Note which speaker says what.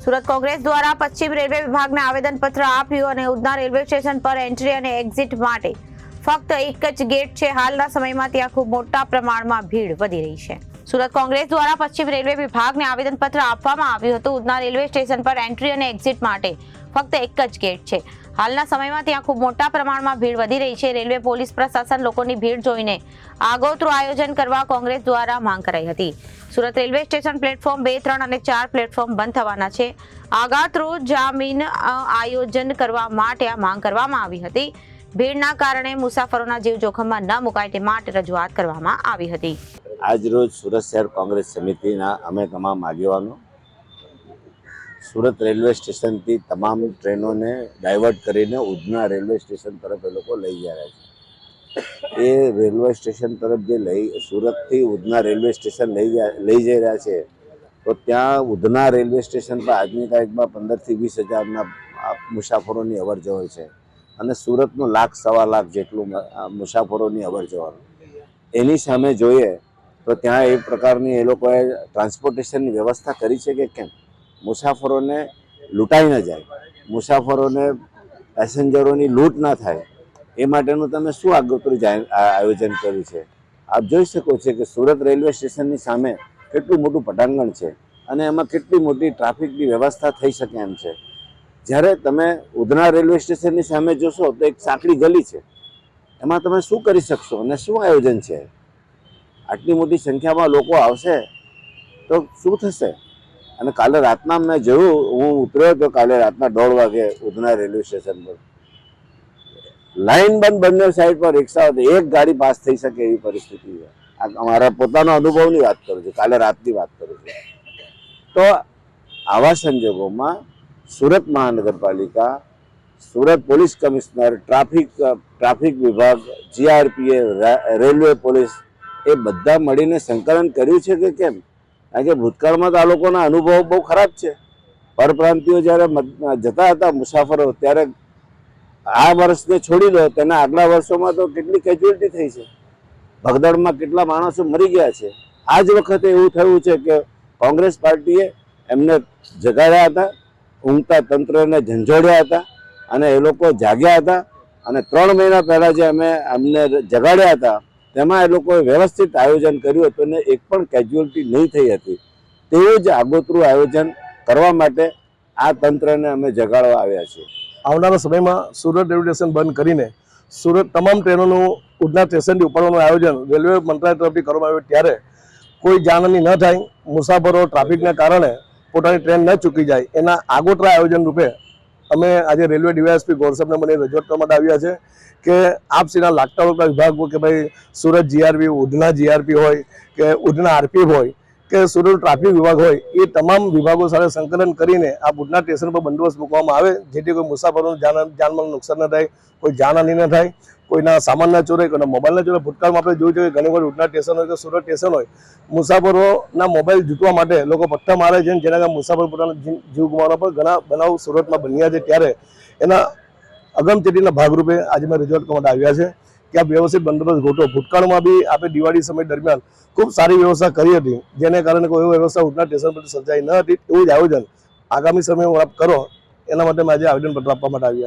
Speaker 1: સુરત કોંગ્રેસ દ્વારા પશ્ચિમ રેલવે વિભાગને આવેદનપત્ર આપ્યું અને ઉધના રેલવે સ્ટેશન પર એન્ટ્રી અને એક્ઝિટ માટે ફક્ત એક જ ગેટ છે. હાલના સમયમાં ત્યાં ખૂબ મોટા પ્રમાણમાં ભીડ વધી રહી છે. સુરત કોંગ્રેસ દ્વારા પશ્ચિમ રેલવે વિભાગને આવેદનપત્ર આપવામાં આવ્યું હતું. ઉધના રેલવે સ્ટેશન પર એન્ટ્રી અને એક્ઝિટ માટે ફક્ત એક જ ગેટ છે. હાલના સમયમાં ત્યાં ખૂબ મોટા પ્રમાણમાં ભીડ વધી રહી છે. રેલવે પોલીસ પ્રશાસન લોકોની ભીડ જોઈને આગોતરું આયોજન કરવા કોંગ્રેસ દ્વારા માંગ કરાઈ હતી. સુરત રેલવે સ્ટેશન પ્લેટફોર્મ 2, 3 અને 4 પ્લેટફોર્મ બંધ થવાના છે. આગોતરું જામીન આયોજન કરવા માટે આ માંગ કરવામાં આવી હતી. ભીડના કારણે મુસાફરોના જીવ જોખમમાં ન મુકાય તે માટે રજૂઆત કરવામાં આવી હતી.
Speaker 2: આજ રોજ સુરત શહેર કોંગ્રેસ સમિતિના અમે તમામ આગેવાનો સુરત રેલવે સ્ટેશનથી તમામ ટ્રેનોને ડાયવર્ટ કરીને ઉધના રેલવે સ્ટેશન તરફ એ લોકો લઈ જઈ રહ્યા છે. એ રેલવે સ્ટેશન તરફ જે સુરતથી ઉધના રેલવે સ્ટેશન લઈ જઈ રહ્યા છે, તો ત્યાં ઉધના રેલવે સ્ટેશન પર આજની તારીખમાં 15,000 થી 20,000 મુસાફરોની અવર જવર છે અને સુરતનું 1,00,000 સવા લાખ જેટલું મુસાફરોની અવર જવર. એની સામે જોઈએ તો ત્યાં એ પ્રકારની એ લોકોએ ટ્રાન્સપોર્ટેશનની વ્યવસ્થા કરી છે કે કેમ? મુસાફરોને લૂંટાઈ ન જાય, મુસાફરોને પેસેન્જરોની લૂંટ ના થાય, એ માટેનું તમે શું આગોતરું આયોજન કર્યું છે? આપ જોઈ શકો છો કે સુરત રેલવે સ્ટેશનની સામે કેટલું મોટું પટાંગણ છે અને એમાં કેટલી મોટી ટ્રાફિકની વ્યવસ્થા થઈ શકે એમ છે. જ્યારે તમે ઉધના રેલવે સ્ટેશનની સામે જોશો તો એક સાંકડી ગલી છે, એમાં તમે શું કરી શકશો અને શું આયોજન છે? આટલી મોટી સંખ્યામાં લોકો આવશે તો શું થશે? અને કાલે રાતના મેં જોયું, હું ઉતર્યો તો કાલે રાતના 1:30 વાગે ઉધના રેલવે સ્ટેશન પર લાઈન બંધ, બંને સાઈડ પર રિક્ષાઓ, એક ગાડી પાસ થઈ શકે એવી પરિસ્થિતિ છે. આ અમારા પોતાનો અનુભવની વાત કરું છું, કાલે રાતની વાત કરું છું. તો આવા સંજોગોમાં સુરત મહાનગરપાલિકા, સુરત પોલીસ કમિશનર, ટ્રાફિક વિભાગ, GRPA, રેલવે પોલીસ, એ બધા મળીને સંકલન કર્યું છે કે કેમ? કારણ કે ભૂતકાળમાં તો આ લોકોના અનુભવો બહુ ખરાબ છે. પરપ્રાંતિયો જ્યારે જતા હતા મુસાફરો, ત્યારે આ વર્ષને છોડી દો, તેના આગલા વર્ષોમાં તો કેટલી કેજ્યુઅલિટી થઈ છે, ભગદડમાં કેટલા માણસો મરી ગયા છે. આ જ વખતે એવું થયું છે કે કોંગ્રેસ પાર્ટીએ એમને જગાડ્યા હતા, ઊંઘતા તંત્રને ઝંઝોડ્યા હતા અને એ લોકો જાગ્યા હતા. અને 3 મહિના પહેલાં જે અમે અમને જગાડ્યા હતા, તેમાં એ લોકોએ વ્યવસ્થિત આયોજન કર્યું હતું અને એક પણ કેજ્યુઅલિટી નહીં થઈ હતી. તેવું જ આગોતરું આયોજન કરવા માટે આ તંત્રને અમે જગાડવા આવ્યા છીએ.
Speaker 3: આવનારા સમયમાં સુરત રેલવે સ્ટેશન બંધ કરીને સુરત તમામ ટ્રેનોનું ઉધના સ્ટેશનથી ઉપાડવાનું આયોજન રેલવે મંત્રાલય તરફથી કરવામાં આવ્યું, ત્યારે કોઈ જાનહાની ન થાય, મુસાફરો ટ્રાફિકના કારણે પોતાની ટ્રેન ન ચૂકી જાય, એના આગોતરા આયોજન રૂપે અમે આજે રેલવે ડીવાયએસપી ગોરસબને મને રજૂઆત કરવા માટે આવ્યા છે કે આપસીના લાગતા વળગતા વિભાગ, કે ભાઈ સુરત GRP, ઉધના GRP હોય કે ઉધના RP હોય કે સુરત ટ્રાફિક વિભાગ હોય, એ તમામ વિભાગો સાથે સંકલન કરીને આ ઉધના સ્ટેશન પર બંદોબસ્ત મૂકવામાં આવે, જેથી કોઈ મુસાફરોનું જાનમાલનું નુકસાન ન થાય, કોઈ જાનહાની ન થાય, કોઈના સામાન ના ચોરાય, કોઈના મોબાઈલ ના ચોરાય. ભૂતકાળમાં આપણે જોયું છે કે ઘણી વાર ઉધના સ્ટેશન હોય કે સુરત સ્ટેશન હોય, મુસાફરોના મોબાઈલ જીતવા માટે લોકો પટ્ટા મારે છે, જેના કારણે મુસાફર પોતાના જીવ ગુમાવવાના પણ ઘણા બનાવ સુરતમાં બન્યા છે. ત્યારે એના અગમચેતીના ભાગરૂપે આજે મેં રજૂઆત કરવા માટે આવ્યા છે કે આ વ્યવસ્થિત બંદોબસ્ત ગોઠવો. ભૂતકાળમાં બી આપણે દિવાળી સમય દરમિયાન ખૂબ સારી વ્યવસ્થા કરી હતી, જેને કારણે કોઈ એવી વ્યવસ્થા ઉધના સ્ટેશન પર સર્જાઈ ન હતી. એવું જ આયોજન આગામી સમયમાં આપ કરો, એના માટે મેં આજે આવેદનપત્ર આપવા માટે આવ્યા.